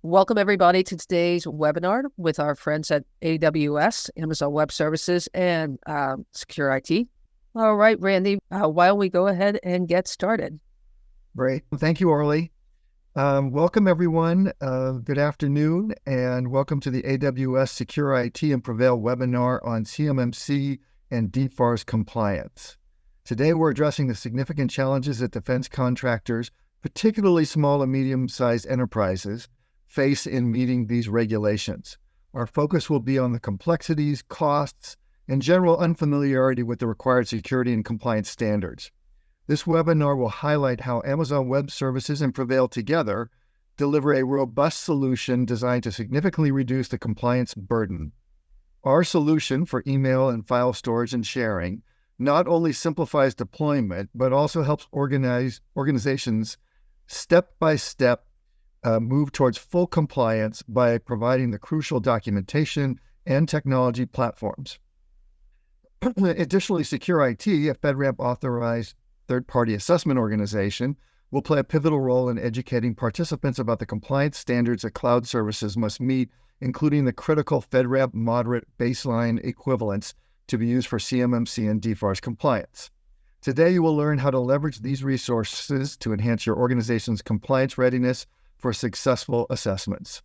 Welcome, everybody, to today's webinar with our friends at AWS, Amazon Web Services, and SecureIT. All right, Randy, why don't we go ahead and get started? Great. Thank you, Orly. Welcome, everyone. Good afternoon, and welcome to the AWS SecureIT and Prevail webinar on CMMC and DFARS compliance. Today, we're addressing the significant challenges that defense contractors, particularly small and medium-sized enterprises, face in meeting these regulations. Our focus will be on the complexities, costs, and general unfamiliarity with the required security and compliance standards. This webinar will highlight how Amazon Web Services and Prevail together deliver a robust solution designed to significantly reduce the compliance burden. Our solution for email and file storage and sharing not only simplifies deployment, but also helps organizations step-by-step move towards full compliance by providing the crucial documentation and technology platforms. Additionally, SecureIT, a FedRAMP authorized third-party assessment organization, will play a pivotal role in educating participants about the compliance standards that cloud services must meet, including the critical FedRAMP Moderate Baseline Equivalence to be used for CMMC and DFARS compliance. Today, you will learn how to leverage these resources to enhance your organization's compliance readiness for successful assessments.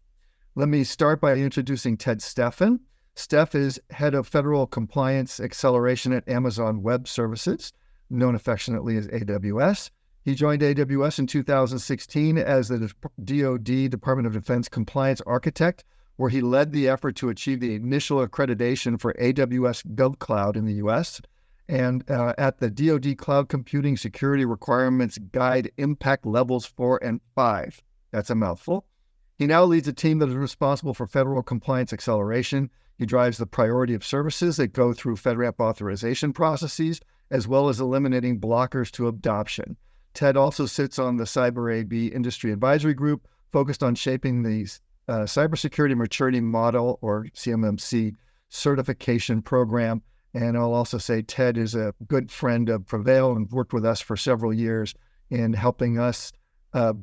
Let me start by introducing Ted Steffen. Steph is Head of Federal Compliance Acceleration at Amazon Web Services, known affectionately as AWS. He joined AWS in 2016 as the DoD, Department of Defense Compliance Architect, where he led the effort to achieve the initial accreditation for AWS GovCloud in the US, and at the DoD Cloud Computing Security Requirements Guide Impact Levels 4 and 5. That's a mouthful. He now leads a team that is responsible for federal compliance acceleration. He drives the priority of services that go through FedRAMP authorization processes, as well as eliminating blockers to adoption. Ted also sits on the Cyber AB Industry Advisory Group, focused on shaping the Cybersecurity Maturity Model, or CMMC, certification program. And I'll also say Ted is a good friend of Prevail and worked with us for several years in helping us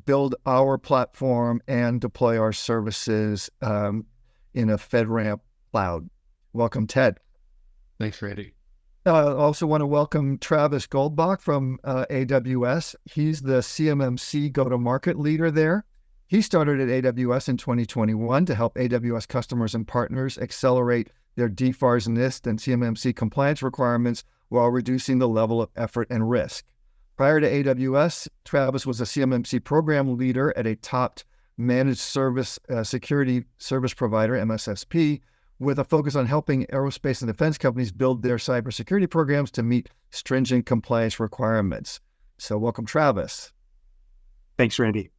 build our platform and deploy our services in a FedRAMP cloud. Welcome, Ted. Thanks, Randy. I also want to welcome Travis Goldbach from AWS. He's the CMMC go-to-market leader there. He started at AWS in 2021 to help AWS customers and partners accelerate their DFARS, NIST, and CMMC compliance requirements while reducing the level of effort and risk. Prior to AWS, Travis was a CMMC program leader at a top managed service security service provider, MSSP, with a focus on helping aerospace and defense companies build their cybersecurity programs to meet stringent compliance requirements. So welcome, Travis. Thanks, Randy.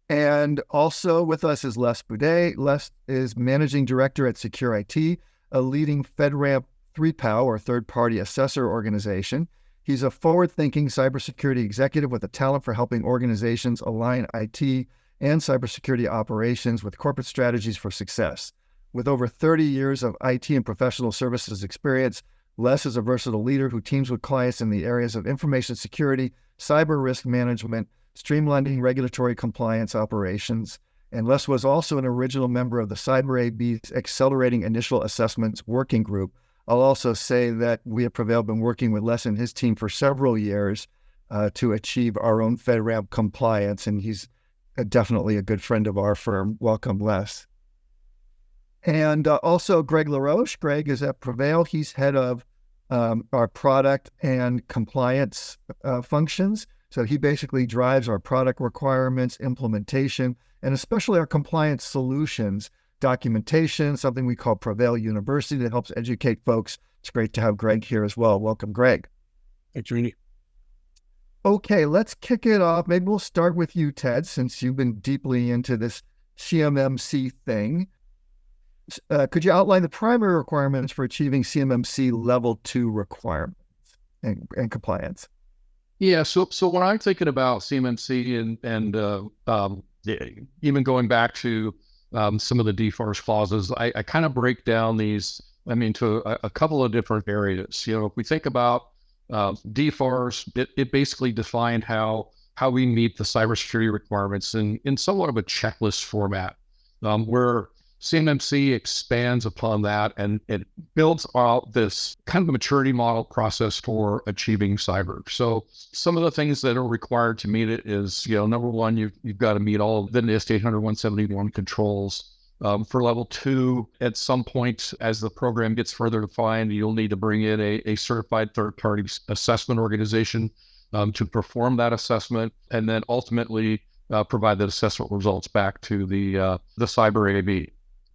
And also with us is Les Boudet. Les is Managing Director at SecureIT, a leading FedRAMP 3PAO, or third-party assessor organization. He's a forward-thinking cybersecurity executive with a talent for helping organizations align IT and cybersecurity operations with corporate strategies for success. With over 30 years of IT and professional services experience, Les is a versatile leader who teams with clients in the areas of information security, cyber risk management, streamlining regulatory compliance operations. And Les was also an original member of the Cyber AB's Accelerating Initial Assessments Working Group. I'll also say that we at Prevail have been working with Les and his team for several years to achieve our own FedRAMP compliance, and he's definitely a good friend of our firm. Welcome, Les. And also Greg LaRoche. Greg is at Prevail. He's head of our product and compliance functions. So he basically drives our product requirements, implementation, and especially our compliance solutions, documentation, something we call Prevail University that helps educate folks. It's great to have Greg here as well. Welcome, Greg. Thanks, Randy. Okay, let's kick it off. Maybe we'll start with you, Ted, since you've been deeply into this CMMC thing. Could you outline the primary requirements for achieving CMMC level 2 requirements and compliance? Yeah, so when I'm thinking about CMMC and even going back to some of the DFARS clauses, I kind of break down these, to a couple of different areas. If we think about DFARS, it basically defined how we meet the cybersecurity requirements in somewhat of a checklist format. where CMMC expands upon that, and it builds out this kind of a maturity model process for achieving cyber. So some of the things that are required to meet it is, number one, you've got to meet all of the NIST 800-171 controls. For level 2, at some point, as the program gets further defined, you'll need to bring in a certified third-party assessment organization to perform that assessment, and then ultimately provide the assessment results back to the cyber AV.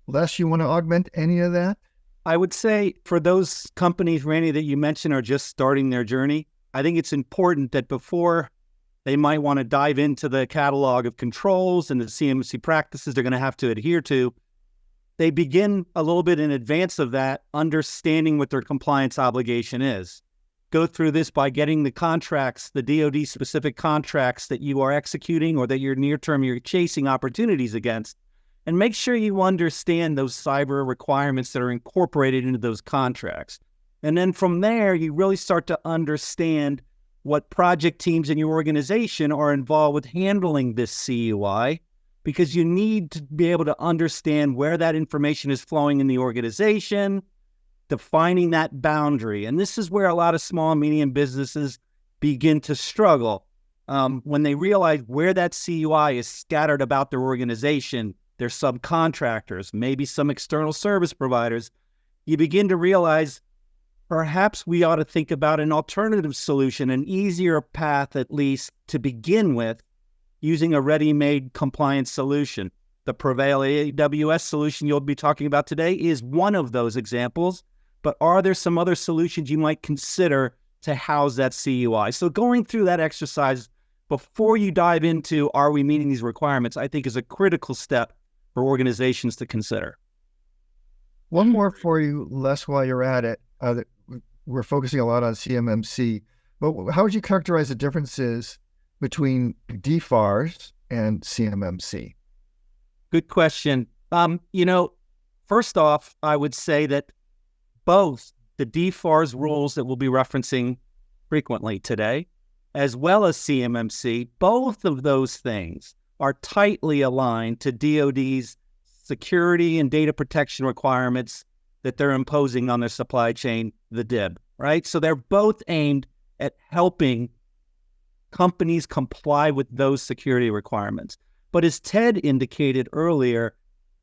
Les, you want to augment any of that? I would say for those companies, Randy, that you mentioned are just starting their journey, I think it's important that before they might want to dive into the catalog of controls and the CMMC practices they're going to have to adhere to, they begin a little bit in advance of that, understanding what their compliance obligation is. Go through this by getting the contracts, the DoD-specific contracts that you are executing or that you're chasing opportunities against, and make sure you understand those cyber requirements that are incorporated into those contracts. And then from there, you really start to understand what project teams in your organization are involved with handling this CUI, because you need to be able to understand where that information is flowing in the organization, defining that boundary. And this is where a lot of small and medium businesses begin to struggle when they realize where that CUI is scattered about their organization, their subcontractors, maybe some external service providers. You begin to realize perhaps we ought to think about an alternative solution, an easier path at least to begin with, using a ready-made compliance solution. The Prevail AWS solution you'll be talking about today is one of those examples, but are there some other solutions you might consider to house that CUI? So going through that exercise before you dive into, are we meeting these requirements, I think is a critical step for organizations to consider. One more for you, Les, while you're at it. We're focusing a lot on CMMC, but how would you characterize the differences between DFARS and CMMC? Good question. First off, I would say that both the DFARS rules that we'll be referencing frequently today, as well as CMMC, both of those things are tightly aligned to DoD's security and data protection requirements that they're imposing on their supply chain, the DIB, right? So they're both aimed at helping companies comply with those security requirements. But as Ted indicated earlier,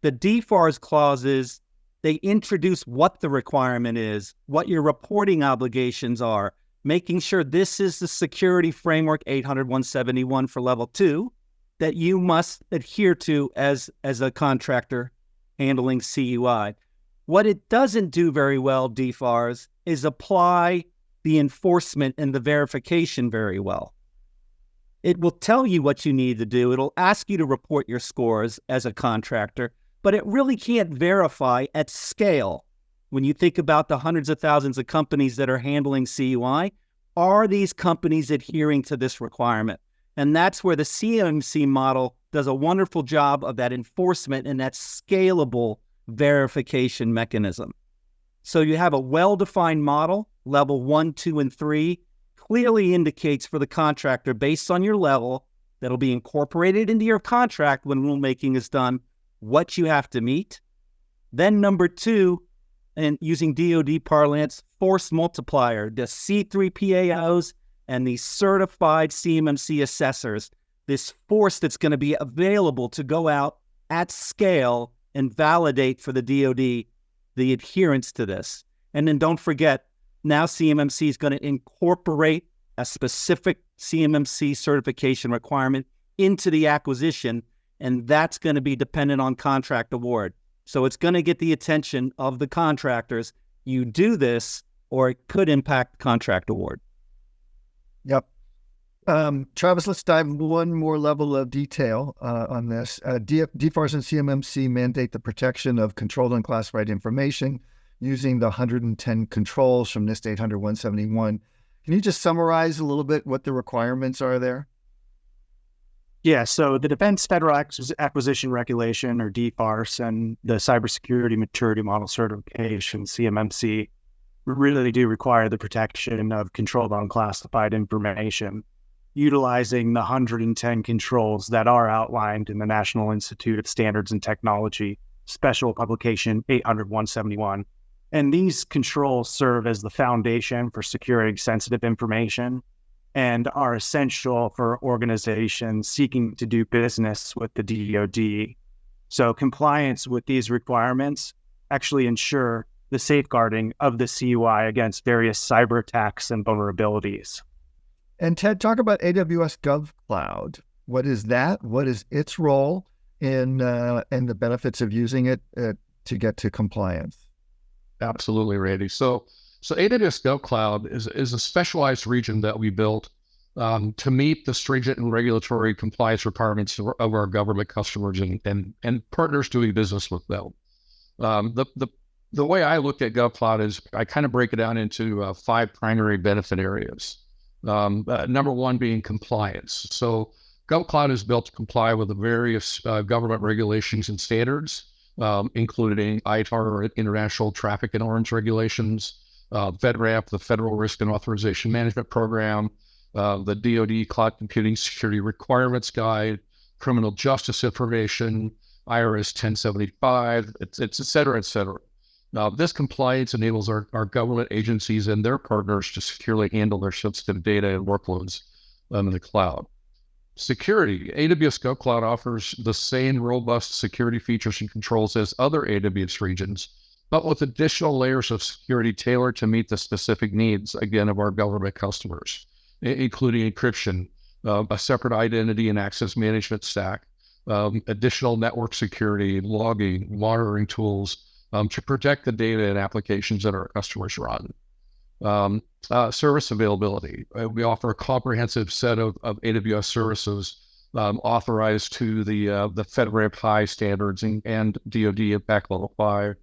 the DFARS clauses, they introduce what the requirement is, what your reporting obligations are, making sure this is the security framework 800-171 for level 2 that you must adhere to as a contractor handling CUI. What it doesn't do very well, DFARS, is apply the enforcement and the verification very well. It will tell you what you need to do. It'll ask you to report your scores as a contractor, but it really can't verify at scale. When you think about the hundreds of thousands of companies that are handling CUI, are these companies adhering to this requirement? And that's where the CMMC model does a wonderful job of that enforcement and that scalable verification mechanism. So you have a well-defined model, level 1, 2, and 3, clearly indicates for the contractor based on your level that'll be incorporated into your contract when rulemaking is done, what you have to meet. Then number 2, and using DoD parlance, force multiplier, the C3PAOs and the certified CMMC assessors, this force that's going to be available to go out at scale and validate for the DoD the adherence to this. And then don't forget, now CMMC is going to incorporate a specific CMMC certification requirement into the acquisition, and that's going to be dependent on contract award. So it's going to get the attention of the contractors. You do this, or it could impact contract award. Yep. Travis, let's dive one more level of detail on this. DFARS and CMMC mandate the protection of controlled unclassified information using the 110 controls from NIST 800-171. Can you just summarize a little bit what the requirements are there? Yeah, so the Defense Federal Acquisition Regulation, or DFARS, and the Cybersecurity Maturity Model Certification, CMMC, really do require the protection of controlled unclassified information utilizing the 110 controls that are outlined in the National Institute of Standards and Technology, Special Publication 800-171. And these controls serve as the foundation for securing sensitive information and are essential for organizations seeking to do business with the DoD. So compliance with these requirements actually ensure the safeguarding of the CUI against various cyber attacks and vulnerabilities. And Ted, talk about AWS GovCloud. What is that? What is its role in and the benefits of using it to get to compliance? Absolutely, Randy. So AWS GovCloud is a specialized region that we built to meet the stringent and regulatory compliance requirements of our government customers and partners doing business with them. The way I look at GovCloud is I kind of break it down into 5 primary benefit areas. Number one being compliance. So GovCloud is built to comply with the various government regulations and standards, including ITAR, or International Traffic in Arms Regulations, FedRAMP, the Federal Risk and Authorization Management Program, the DoD Cloud Computing Security Requirements Guide, Criminal Justice Information, IRS 1075, et cetera, et cetera. Now, this compliance enables our government agencies and their partners to securely handle their sensitive data and workloads in the cloud. Security. AWS GovCloud offers the same robust security features and controls as other AWS regions, but with additional layers of security tailored to meet the specific needs, again, of our government customers, including encryption, a separate identity and access management stack, additional network security, logging, monitoring tools to protect the data and applications that our customers run. Service availability. We offer a comprehensive set of AWS services authorized to the FedRAMP High standards and DoD Impact Level 5.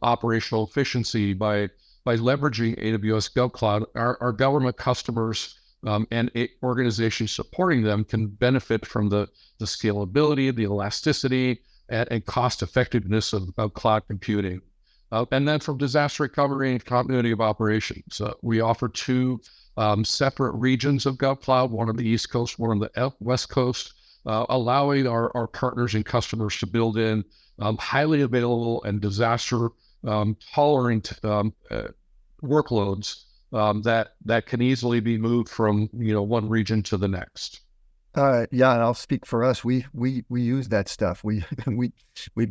Operational efficiency. By leveraging AWS GovCloud, our government customers and organizations supporting them can benefit from the scalability, the elasticity, and cost effectiveness of cloud computing. And then from disaster recovery and continuity of operations, we offer 2 separate regions of GovCloud, one on the East Coast, one on the West Coast, allowing our partners and customers to build in highly available and disaster tolerant workloads that can easily be moved from one region to the next. Yeah, and I'll speak for us. We use that stuff. We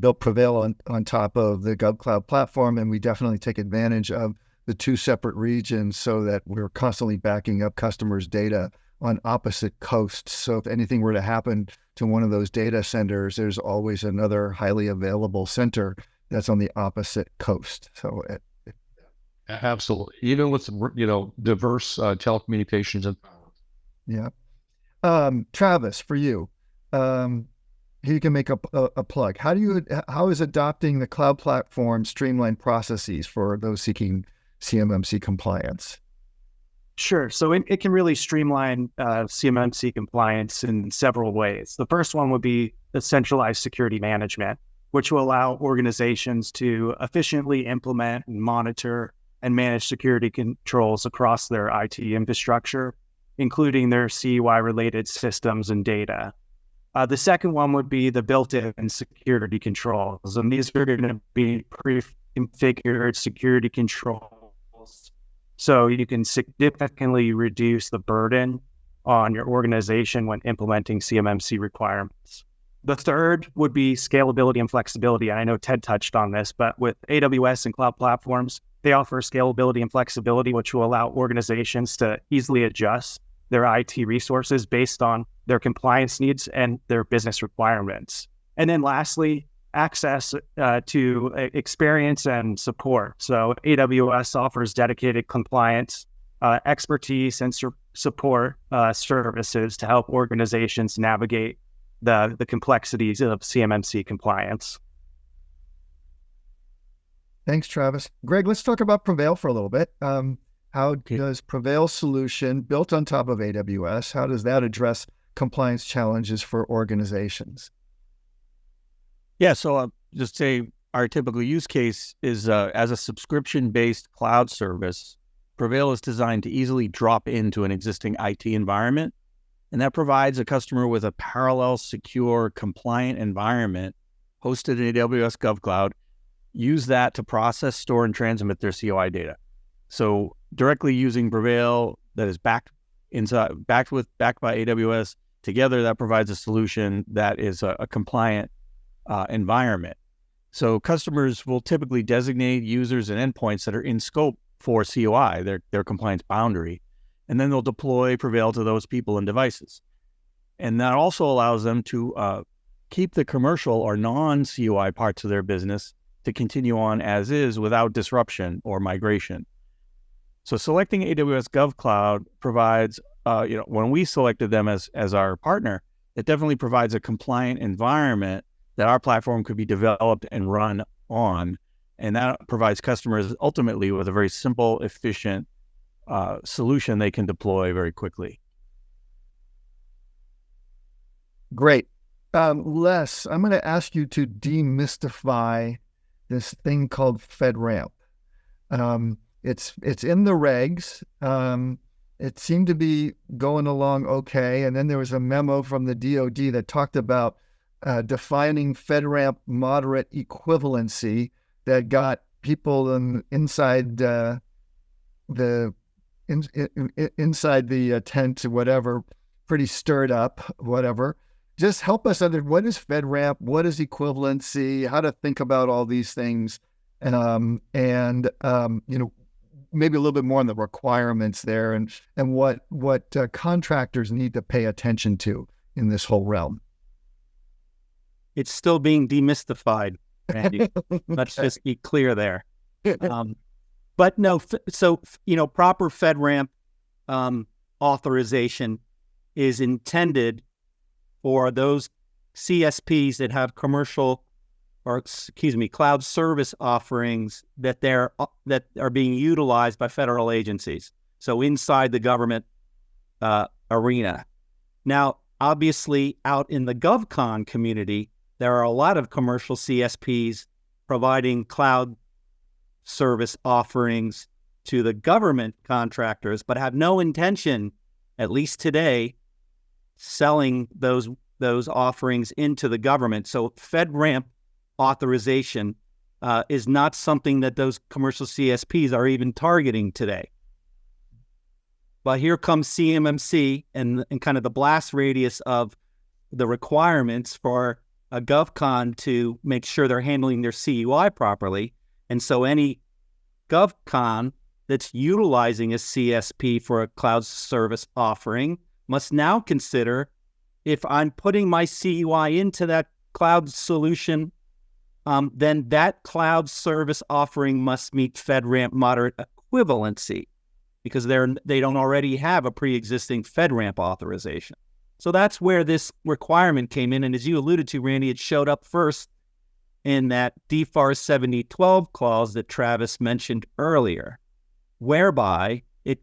built Prevail on top of the GovCloud platform, and we definitely take advantage of the 2 separate regions so that we're constantly backing up customers' data on opposite coasts. So if anything were to happen to one of those data centers, there's always another highly available center that's on the opposite coast. So absolutely, even with diverse telecommunications and power. Yeah. Travis, for you, you can make a plug. How is adopting the cloud platform streamline processes for those seeking CMMC compliance? Sure. So it can really streamline CMMC compliance in several ways. The first one would be the centralized security management, which will allow organizations to efficiently implement and monitor and manage security controls across their IT infrastructure, including their CUI-related systems and data. The second one would be the built-in security controls, and these are going to be pre-configured security controls, so you can significantly reduce the burden on your organization when implementing CMMC requirements. The third would be scalability and flexibility. And I know Ted touched on this, but with AWS and cloud platforms, they offer scalability and flexibility, which will allow organizations to easily adjust their IT resources based on their compliance needs and their business requirements. And then lastly, access to experience and support. So AWS offers dedicated compliance, expertise, and support services to help organizations navigate the complexities of CMMC compliance. Thanks, Travis. Greg, let's talk about Prevail for a little bit. How does Prevail's solution, built on top of AWS, how does that address compliance challenges for organizations? Yeah, so I'll just say our typical use case is as a subscription-based cloud service. Prevail is designed to easily drop into an existing IT environment, and that provides a customer with a parallel, secure, compliant environment hosted in AWS GovCloud. Use that to process, store, and transmit their COI data. So directly using Prevail that is backed by AWS together, that provides a solution that is a compliant environment. So customers will typically designate users and endpoints that are in scope for COI, their compliance boundary, and then they'll deploy Prevail to those people and devices. And that also allows them to keep the commercial or non-COI parts of their business to continue on as is without disruption or migration. So selecting AWS GovCloud provides, when we selected them as our partner, it definitely provides a compliant environment that our platform could be developed and run on. And that provides customers ultimately with a very simple, efficient solution they can deploy very quickly. Great. Les, I'm going to ask you to demystify this thing called FedRAMP. It's in the regs. It seemed to be going along okay. And then there was a memo from the DoD that talked about defining FedRAMP Moderate Equivalency that got people inside the tent, whatever, pretty stirred up, whatever. Just help us understand, what is FedRAMP? What is equivalency? How to think about all these things, and maybe a little bit more on the requirements there, and what contractors need to pay attention to in this whole realm. It's still being demystified, Randy. Let's just be clear there. But no, proper FedRAMP authorization is intended for those CSPs that have cloud service offerings that are being utilized by federal agencies. So inside the government arena. Now, obviously, out in the GovCon community, there are a lot of commercial CSPs providing cloud service offerings to the government contractors, but have no intention, at least today, selling those offerings into the government. So FedRAMP authorization is not something that those commercial CSPs are even targeting today. But here comes CMMC and kind of the blast radius of the requirements for a GovCon to make sure they're handling their CUI properly. And so any GovCon that's utilizing a CSP for a cloud service offering must now consider, if I'm putting my CUI into that cloud solution, then that cloud service offering must meet FedRAMP Moderate Equivalency, because they don't already have a pre-existing FedRAMP authorization. So that's where this requirement came in. And as you alluded to, Randy, it showed up first in that DFARS 7012 clause that Travis mentioned earlier, whereby it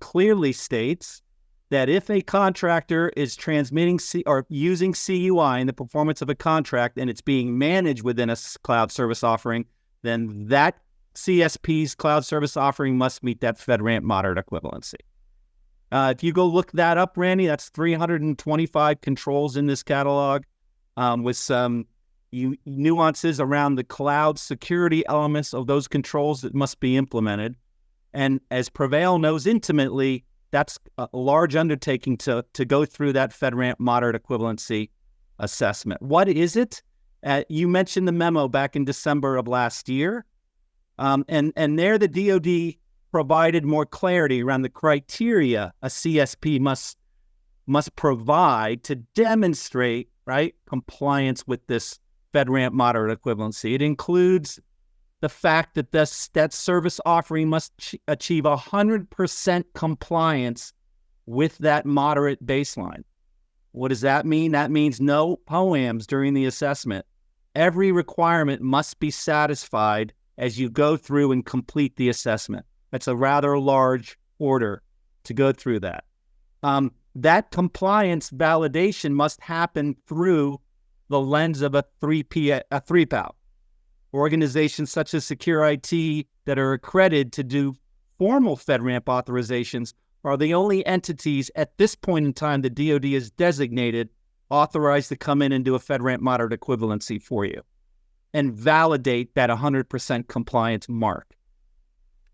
clearly states that if a contractor is transmitting or using CUI in the performance of a contract and it's being managed within a cloud service offering, then that CSP's cloud service offering must meet that FedRAMP Moderate Equivalency. If you go look that up, Randy, that's 325 controls in this catalog with some nuances around the cloud security elements of those controls that must be implemented. And as Prevail knows intimately, that's a large undertaking to go through that FedRAMP Moderate Equivalency assessment. What is it? You mentioned the memo back in December of last year. And there the DoD provided more clarity around the criteria a CSP must provide to demonstrate, right, compliance with this FedRAMP Moderate Equivalency. It includes the fact that that service offering must achieve 100% compliance with that moderate baseline. What does that mean? That means no POAMs during the assessment. Every requirement must be satisfied as you go through and complete the assessment. That's a rather large order to go through that. That compliance validation must happen through the lens of a 3PAL. Organizations such as SecureIT that are accredited to do formal FedRAMP authorizations are the only entities at this point in time the DoD has designated authorized to come in and do a FedRAMP Moderate Equivalency for you and validate that 100% compliance mark.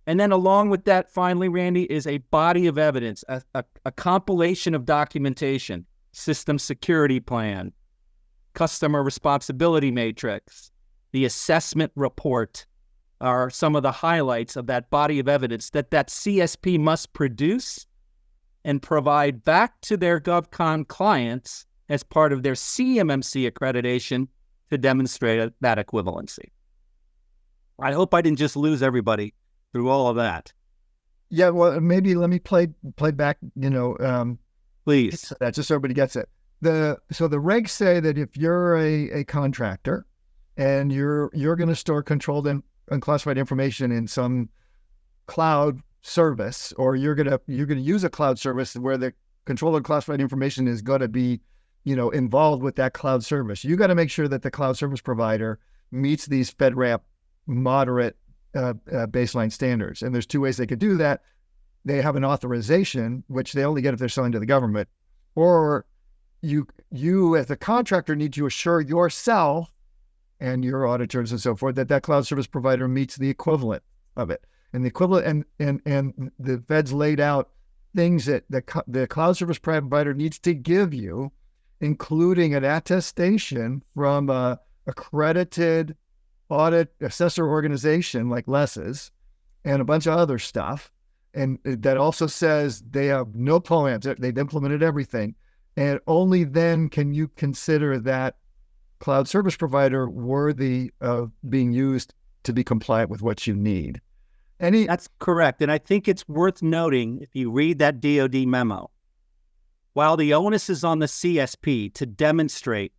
And then along with that, finally, Randy, is a body of evidence, a compilation of documentation, system security plan, customer responsibility matrix, the assessment report are some of the highlights of that body of evidence that CSP must produce and provide back to their GovCon clients as part of their CMMC accreditation to demonstrate that equivalency. I hope I didn't just lose everybody through all of that. Yeah, well, maybe let me play back, Please. that just so everybody gets it. So the regs say that if you're a contractor and you're going to store controlled and unclassified information in some cloud service, or you're going to use a cloud service where the controlled and classified information is going to be, involved with that cloud service, you got to make sure that the cloud service provider meets these FedRAMP moderate baseline standards. And there's two ways they could do that. They have an authorization, which they only get if they're selling to the government, or you as a contractor need to assure yourself and your auditors and so forth that cloud service provider meets the equivalent of it. And the equivalent, and the feds laid out things that the cloud service provider needs to give you, including an attestation from a accredited audit assessor organization like LES's and a bunch of other stuff. And that also says they have no plans, they've implemented everything. And only then can you consider that cloud service provider worthy of being used to be compliant with what you need. That's correct. And I think it's worth noting, if you read that DoD memo, while the onus is on the CSP to demonstrate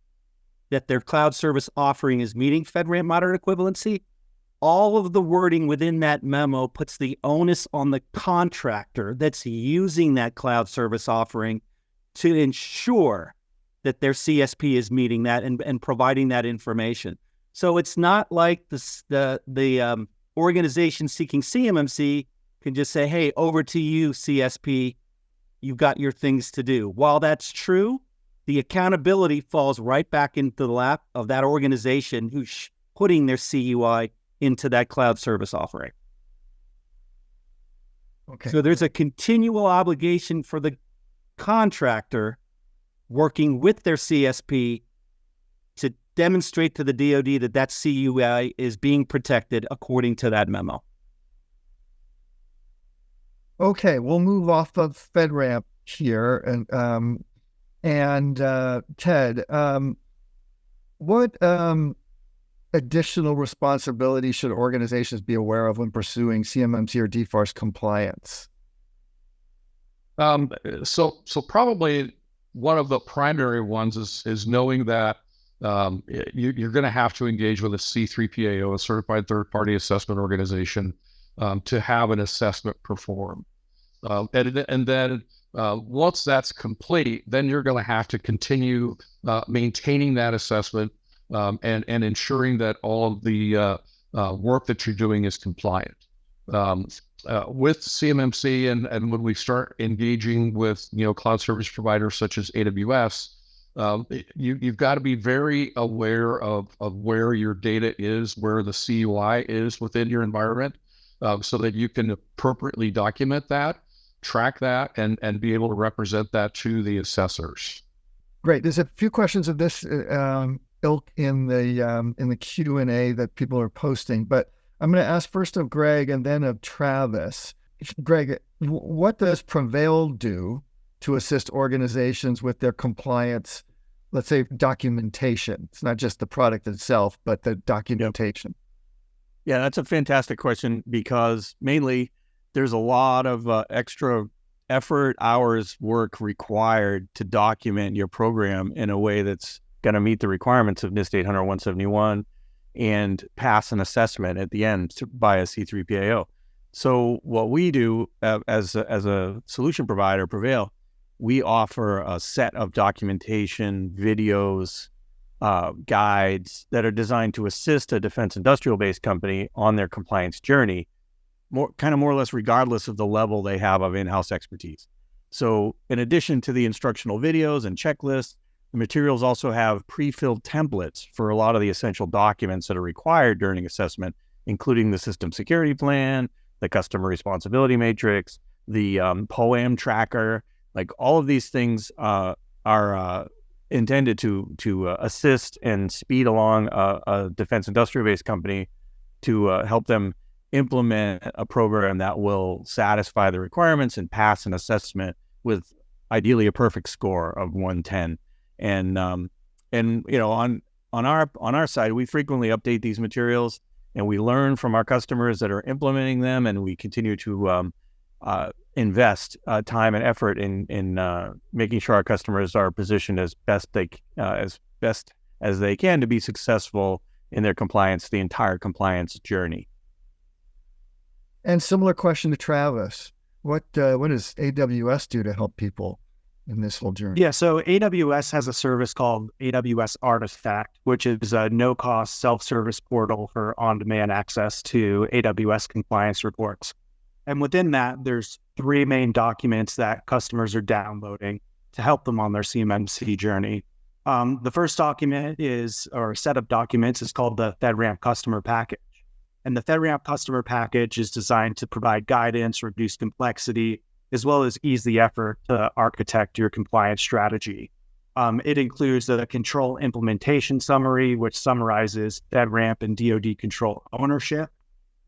that their cloud service offering is meeting FedRAMP Moderate Equivalency, all of the wording within that memo puts the onus on the contractor that's using that cloud service offering to ensure that their CSP is meeting that and providing that information. So it's not like the organization seeking CMMC can just say, hey, over to you, CSP, you've got your things to do. While that's true, the accountability falls right back into the lap of that organization who's putting their CUI into that cloud service offering. Okay. So there's a continual obligation for the contractor working with their CSP to demonstrate to the DoD that CUI is being protected according to that memo. Okay, we'll move off of FedRAMP here, and Ted, what additional responsibilities should organizations be aware of when pursuing CMMC or DFARS compliance? So probably one of the primary ones is knowing that you're going to have to engage with a C3PAO, a certified third-party assessment organization, to have an assessment performed. And then once that's complete, then you're going to have to continue maintaining that assessment and ensuring that all of the work that you're doing is compliant. With CMMC and when we start engaging with cloud service providers such as AWS, you've got to be very aware of where your data is, where the CUI is within your environment, so that you can appropriately document that, track that, and be able to represent that to the assessors. Great. There's a few questions of this ilk in the Q&A that people are posting, but I'm going to ask first of Greg and then of Travis. Greg, what does Prevail do to assist organizations with their compliance, let's say documentation? It's not just the product itself, but the documentation. Yeah, that's a fantastic question, because mainly there's a lot of extra effort, hours, work required to document your program in a way that's going to meet the requirements of NIST 800-171 and pass an assessment at the end by a C3PAO. So what we do as a solution provider, Prevail, we offer a set of documentation, videos, guides that are designed to assist a defense industrial-based company on their compliance journey. more or less regardless of the level they have of in-house expertise. So in addition to the instructional videos and checklists, the materials also have pre-filled templates for a lot of the essential documents that are required during assessment, including the system security plan, the customer responsibility matrix, the POAM tracker. Like all of these things are intended to assist and speed along a defense industrial-based company to help them implement a program that will satisfy the requirements and pass an assessment with ideally a perfect score of 110. And you know, on our side, we frequently update these materials, and we learn from our customers that are implementing them, and we continue to invest time and effort in making sure our customers are positioned as best as they can to be successful in their compliance, the entire compliance journey. And similar question to Travis: what does AWS do to help people in this whole journey? Yeah, so AWS has a service called AWS Artifact, which is a no-cost self-service portal for on-demand access to AWS compliance reports. And within that, there's 3 main documents that customers are downloading to help them on their CMMC journey. The first document or set of documents is called the FedRAMP Customer Package. And the FedRAMP Customer Package is designed to provide guidance, reduce complexity, as well as ease the effort to architect your compliance strategy. It includes a control implementation summary, which summarizes FedRAMP and DoD control ownership,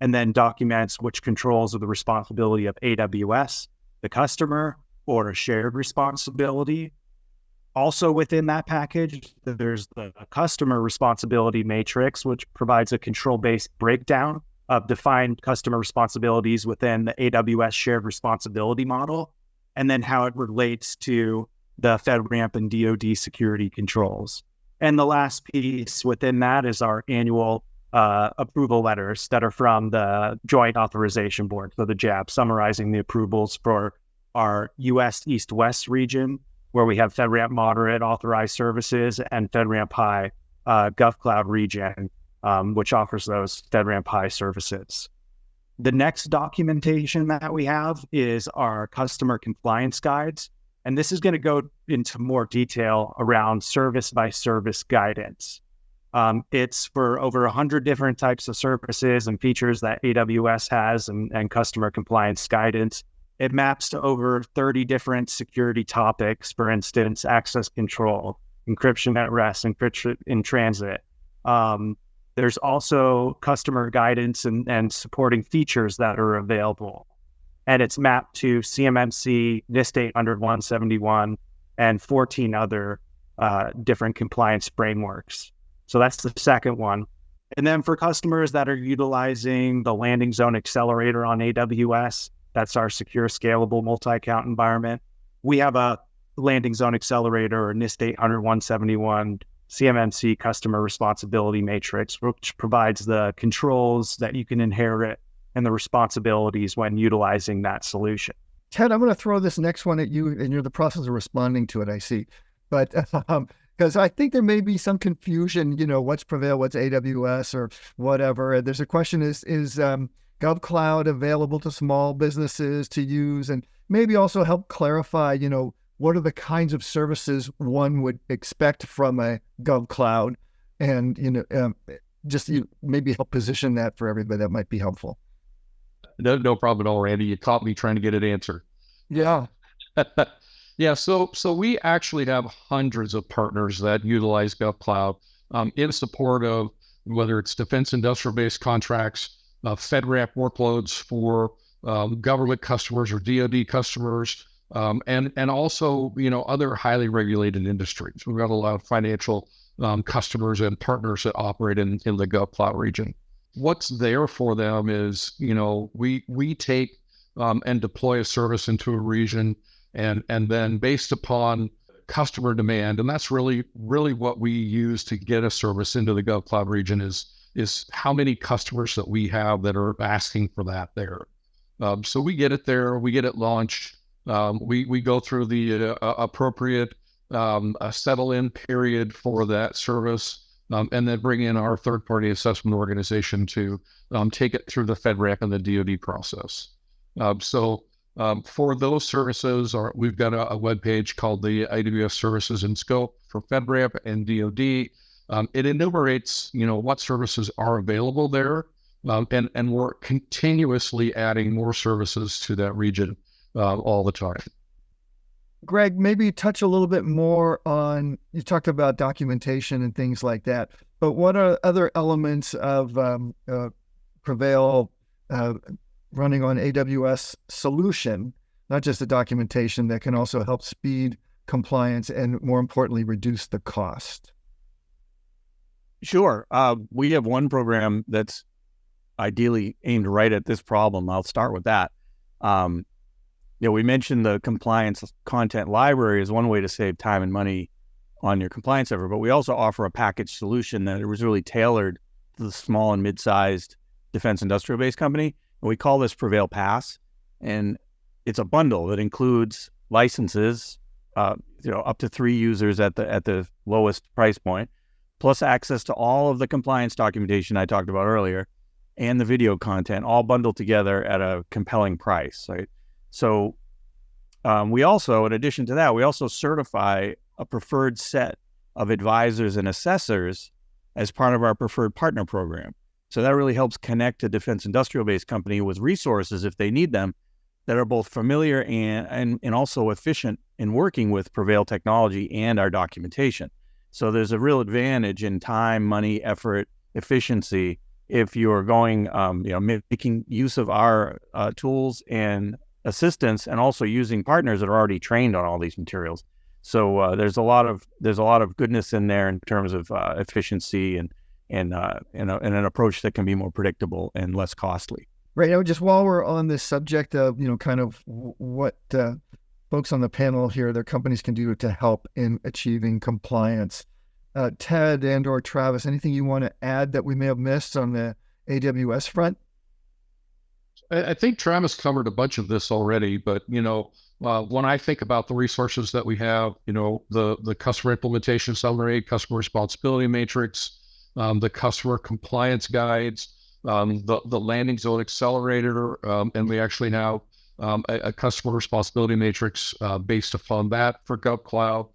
and then documents which controls are the responsibility of AWS, the customer, or a shared responsibility. Also within that package, there's the customer responsibility matrix, which provides a control-based breakdown of defined customer responsibilities within the AWS shared responsibility model, and then how it relates to the FedRAMP and DoD security controls. And the last piece within that is our annual approval letters that are from the Joint Authorization Board, so the JAB, summarizing the approvals for our US East-West region, where we have FedRAMP Moderate Authorized Services, and FedRAMP High GovCloud region, which offers those FedRAMP High services. The next documentation that we have is our customer compliance guides. And this is going to go into more detail around service by service guidance. It's for over 100 different types of services and features that AWS has and customer compliance guidance. It maps to over 30 different security topics, for instance, access control, encryption at rest, encryption in transit. There's also customer guidance and supporting features that are available. And it's mapped to CMMC, NIST 800-171, and 14 other different compliance frameworks. So that's the second one. And then for customers that are utilizing the Landing Zone Accelerator on AWS, that's our secure, scalable multi-account environment. We have a Landing Zone Accelerator or NIST 800-171 CMMC customer responsibility matrix, which provides the controls that you can inherit and the responsibilities when utilizing that solution. Ted, I'm going to throw this next one at you, and you're in the process of responding to it, I see. But because I think there may be some confusion, what's Prevail, what's AWS or whatever. And there's a question, is GovCloud available to small businesses to use? And maybe also help clarify, what are the kinds of services one would expect from a GovCloud? And, maybe help position that for everybody. That might be helpful. No problem at all, Randy. You caught me trying to get an answer. Yeah. Yeah. So we actually have hundreds of partners that utilize GovCloud in support of whether it's defense industrial-based contracts, FedRAMP workloads for government customers or DoD customers, and also, other highly regulated industries. We've got a lot of financial customers and partners that operate in the GovCloud region. What's there for them is, we take and deploy a service into a region, and then based upon customer demand, and that's really what we use to get a service into the GovCloud region is how many customers that we have that are asking for that there. So we get it there, we get it launched, we go through the appropriate settle-in period for that service. and then bring in our third-party assessment organization to take it through the FedRAMP and the DoD process. For those services, we've got a webpage called the AWS Services in Scope for FedRAMP and DoD. It enumerates, what services are available there, and we're continuously adding more services to that region all the time. Greg, maybe touch a little bit more on, you talked about documentation and things like that, but what are other elements of Prevail running on AWS solution, not just the documentation, that can also help speed compliance and, more importantly, reduce the cost? Sure. We have one program that's ideally aimed right at this problem. I'll start with that. We mentioned the compliance content library is one way to save time and money on your compliance effort, but we also offer a package solution that was really tailored to the small and mid-sized defense industrial base company. And we call this Prevail Pass. And it's a bundle that includes licenses, up to 3 users at the lowest price point, plus access to all of the compliance documentation I talked about earlier, and the video content, all bundled together at a compelling price, right? So we also, in addition to that, we also certify a preferred set of advisors and assessors as part of our preferred partner program. So that really helps connect a defense industrial base company with resources, if they need them, that are both familiar and also efficient in working with Prevail technology and our documentation. So there's a real advantage in time, money, effort, efficiency if you're going, making use of our tools and assistance, and also using partners that are already trained on all these materials. So there's a lot of goodness in there in terms of efficiency and an approach that can be more predictable and less costly. Right. Now, just while we're on this subject of, kind of what folks on the panel here, their companies can do to help in achieving compliance, Ted and or Travis, anything you want to add that we may have missed on the AWS front? I think Travis covered a bunch of this already, but, when I think about the resources that we have, the customer implementation summary, customer responsibility matrix, the customer compliance guides, the landing zone accelerator, and we actually have a customer responsibility matrix based upon that for GovCloud.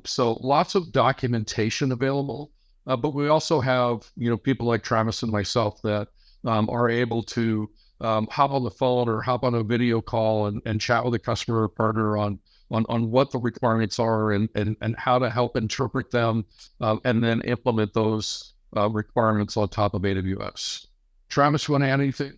So lots of documentation available, but we also have, people like Travis and myself that are able to hop on the phone or hop on a video call and chat with a customer or partner on what the requirements are and how to help interpret them, and then implement those requirements on top of AWS. Travis, you want to add anything?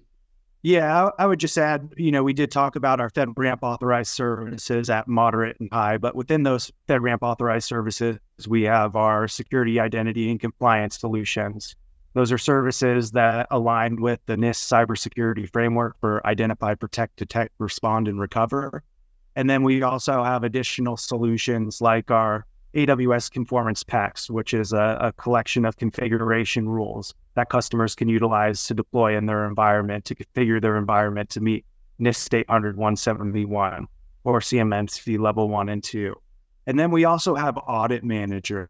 Yeah, I would just add, we did talk about our FedRAMP authorized services at moderate and high, but within those FedRAMP authorized services, we have our security, identity, and compliance solutions. Those are services that align with the NIST cybersecurity framework for identify, protect, detect, respond, and recover. And then we also have additional solutions like our AWS Conformance Packs, which is a collection of configuration rules that customers can utilize to deploy in their environment, to configure their environment to meet NIST 800-171 or CMMC level 1 and 2. And then we also have Audit Manager.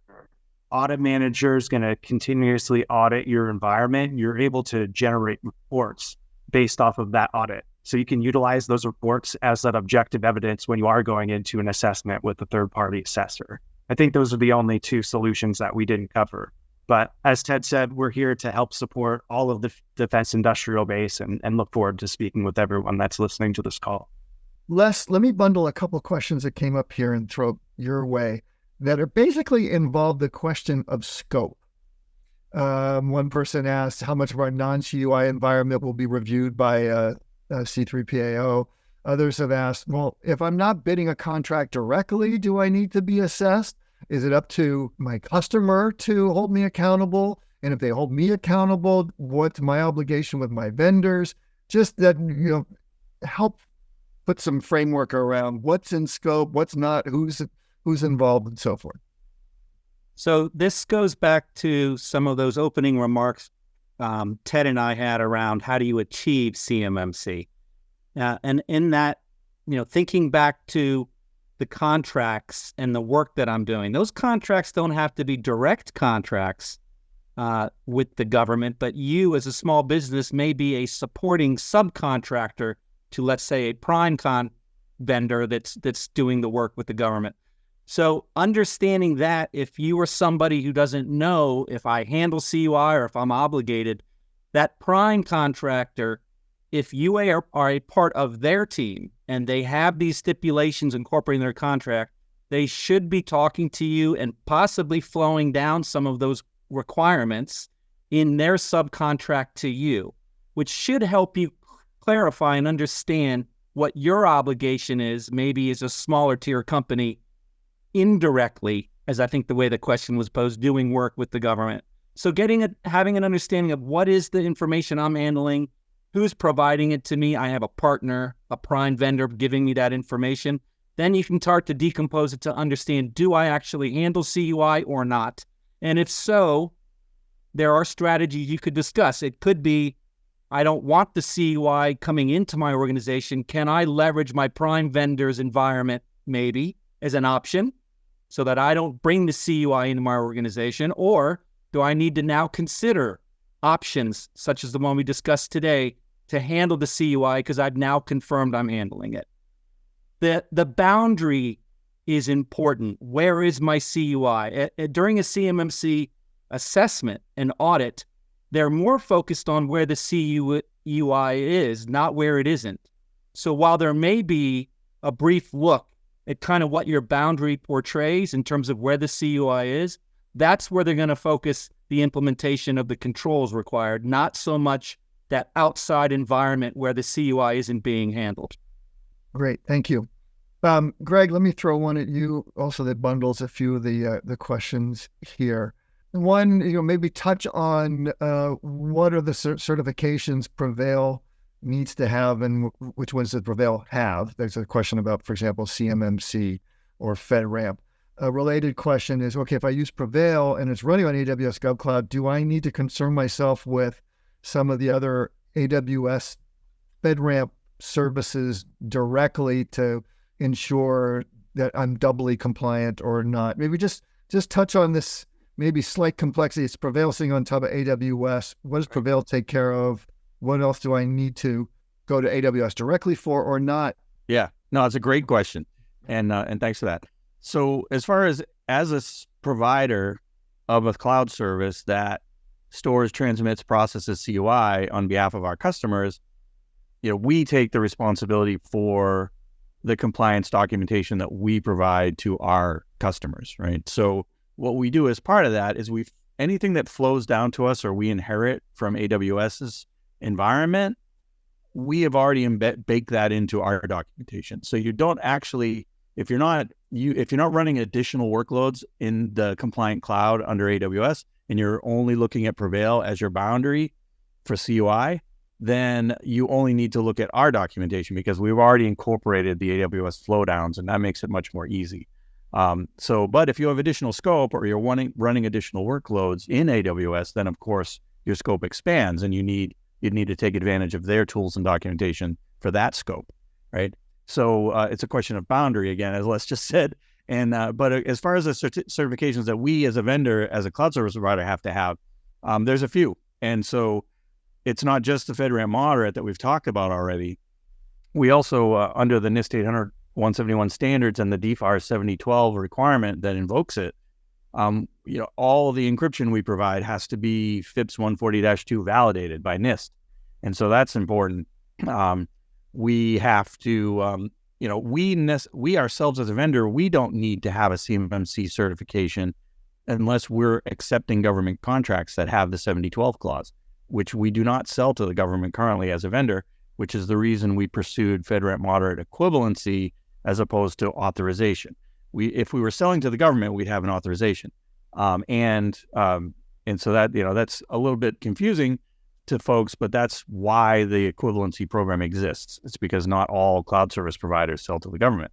Audit Manager is going to continuously audit your environment. You're able to generate reports based off of that audit. So you can utilize those reports as that objective evidence when you are going into an assessment with a third-party assessor. I think those are the only 2 solutions that we didn't cover. But as Ted said, we're here to help support all of the defense industrial base and look forward to speaking with everyone that's listening to this call. Les, let me bundle a couple of questions that came up here and throw your way that are basically involve the question of scope. One person asked how much of our non-CUI environment will be reviewed by C3PAO. Others have asked, well, if I'm not bidding a contract directly, do I need to be assessed? Is it up to my customer to hold me accountable? And if they hold me accountable, what's my obligation with my vendors? Just that, help put some framework around what's in scope, what's not, who's involved, and so forth. So this goes back to some of those opening remarks Ted and I had around how do you achieve CMMC. And in that, thinking back to the contracts and the work that I'm doing. Those contracts don't have to be direct contracts with the government, but you as a small business may be a supporting subcontractor to, let's say, a prime vendor that's doing the work with the government. So understanding that, if you are somebody who doesn't know if I handle CUI or if I'm obligated, that prime contractor, if you are a part of their team and they have these stipulations incorporating their contract, they should be talking to you and possibly flowing down some of those requirements in their subcontract to you, which should help you clarify and understand what your obligation is, maybe as a smaller tier company, indirectly, as I think the way the question was posed, doing work with the government. So having an understanding of what is the information I'm handling, who's providing it to me. I have a partner, a prime vendor giving me that information. Then you can start to decompose it to understand, do I actually handle CUI or not? And if so, there are strategies you could discuss. It could be, I don't want the CUI coming into my organization. Can I leverage my prime vendor's environment maybe as an option so that I don't bring the CUI into my organization? Or do I need to now consider options such as the one we discussed today to handle the CUI because I've now confirmed I'm handling it? The boundary is important. Where is my CUI? During a CMMC assessment and audit, they're more focused on where the CUI is, not where it isn't. So while there may be a brief look at kind of what your boundary portrays in terms of where the CUI is, that's where they're going to focus the implementation of the controls required, not so much that outside environment where the CUI isn't being handled. Great, thank you. Greg, let me throw one at you also that bundles a few of the questions here. One, maybe touch on what are the certifications Prevail needs to have and which ones does Prevail have? There's a question about, for example, CMMC or FedRAMP. A related question is, okay, if I use Prevail and it's running on AWS GovCloud, do I need to concern myself with some of the other AWS FedRAMP services directly to ensure that I'm doubly compliant or not? Maybe just touch on this maybe slight complexity. It's Prevail sitting on top of AWS. What does Prevail take care of? What else do I need to go to AWS directly for or not? Yeah, no, it's a great question. And thanks for that. So as far as a provider of a cloud service that stores, transmits, processes CUI on behalf of our customers, we take the responsibility for the compliance documentation that we provide to our customers, right? So what we do as part of that is anything that flows down to us or we inherit from AWS's environment, we have already baked that into our documentation. So you don't actually, if you're not running additional workloads in the compliant cloud under AWS and you're only looking at Prevail as your boundary for CUI, then you only need to look at our documentation because we've already incorporated the AWS flowdowns, and that makes it much more easy. But if you have additional scope or you're running additional workloads in AWS, then of course your scope expands and you need to take advantage of their tools and documentation for that scope, right? So it's a question of boundary again, as Les just said. And but as far as the certifications that we as a vendor, as a cloud service provider have to have, there's a few. And so it's not just the FedRAMP Moderate that we've talked about already. We also, under the NIST 800-171 standards and the DFARS 7012 requirement that invokes it, all the encryption we provide has to be FIPS 140-2 validated by NIST. And so that's important. We have to, we ourselves as a vendor, we don't need to have a CMMC certification unless we're accepting government contracts that have the 7012 clause, which we do not sell to the government currently as a vendor, which is the reason we pursued FedRAMP Moderate Equivalency as opposed to authorization. If we were selling to the government, we'd have an authorization. And so that, that's a little bit confusing to folks, but that's why the equivalency program exists. It's because not all cloud service providers sell to the government.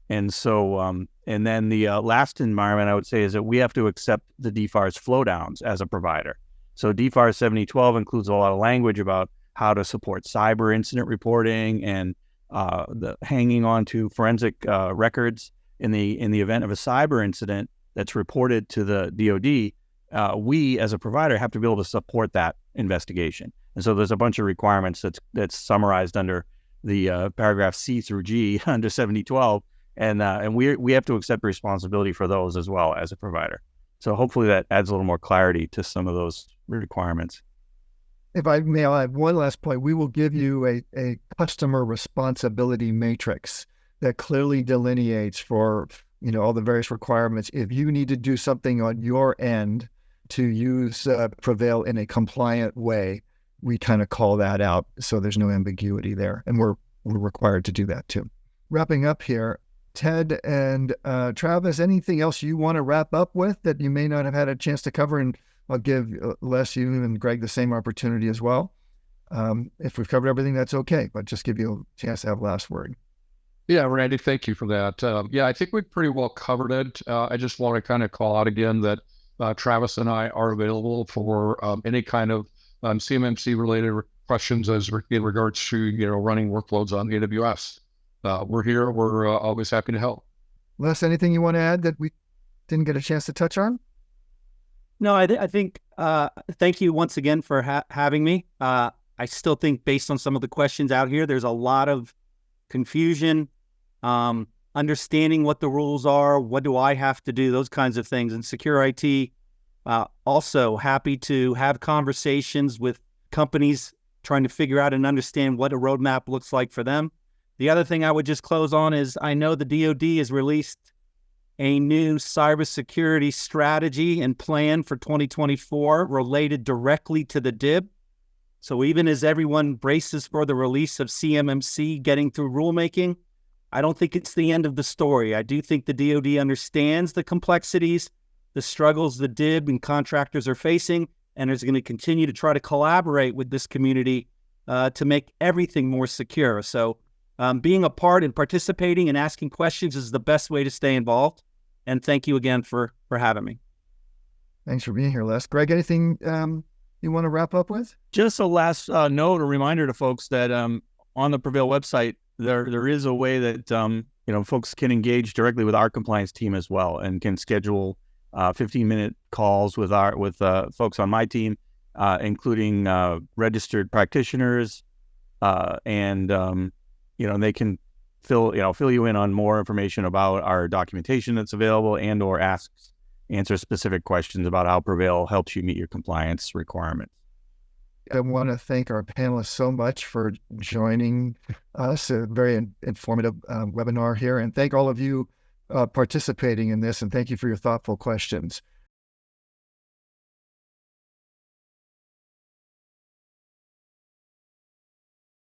And so, and then the last environment I would say is that we have to accept the DFARS flowdowns as a provider. So DFARS 7012 includes a lot of language about how to support cyber incident reporting and the hanging on to forensic records in the event of a cyber incident that's reported to the DoD, we as a provider have to be able to support that investigation. And so there's a bunch of requirements that's summarized under the paragraph C through G under 7012, and we have to accept responsibility for those as well as a provider. So hopefully that adds a little more clarity to some of those requirements. If I may, I'll add one last point. We will give you a customer responsibility matrix that clearly delineates for all the various requirements. If you need to do something on your end to use Prevail in a compliant way, we kind of call that out so there's no ambiguity there, and we're required to do that too. Wrapping up here, Ted and Travis, anything else you want to wrap up with that you may not have had a chance to cover? And I'll give Les, you and Greg the same opportunity as well. If we've covered everything, that's okay, but just give you a chance to have last word. Yeah, Randy, thank you for that. I think we've pretty well covered it. I just want to kind of call out again that Travis and I are available for any kind of CMMC related questions in regards to running workloads on AWS. We're here. We're always happy to help. Les, anything you want to add that we didn't get a chance to touch on? No, I think, thank you once again for having me. I still think based on some of the questions out here, there's a lot of confusion, understanding what the rules are, what do I have to do, those kinds of things. And SecureIT, also happy to have conversations with companies trying to figure out and understand what a roadmap looks like for them. The other thing I would just close on is I know the DoD has released a new cybersecurity strategy and plan for 2024 related directly to the DIB. So even as everyone braces for the release of CMMC getting through rulemaking, I don't think it's the end of the story. I do think the DoD understands the complexities, the struggles the DIB and contractors are facing, and is going to continue to try to collaborate with this community to make everything more secure. So being a part and participating and asking questions is the best way to stay involved. And thank you again for having me. Thanks for being here, Les. Greg, anything you want to wrap up with? Just a last note, a reminder to folks that on the Prevail website, there is a way that folks can engage directly with our compliance team as well, and can schedule 15-minute calls with folks on my team, including registered practitioners, and they can fill you in on more information about our documentation that's available, and or answer specific questions about how Prevail helps you meet your compliance requirements. I want to thank our panelists so much for joining us. A very informative webinar here, and thank all of you participating in this, and thank you for your thoughtful questions.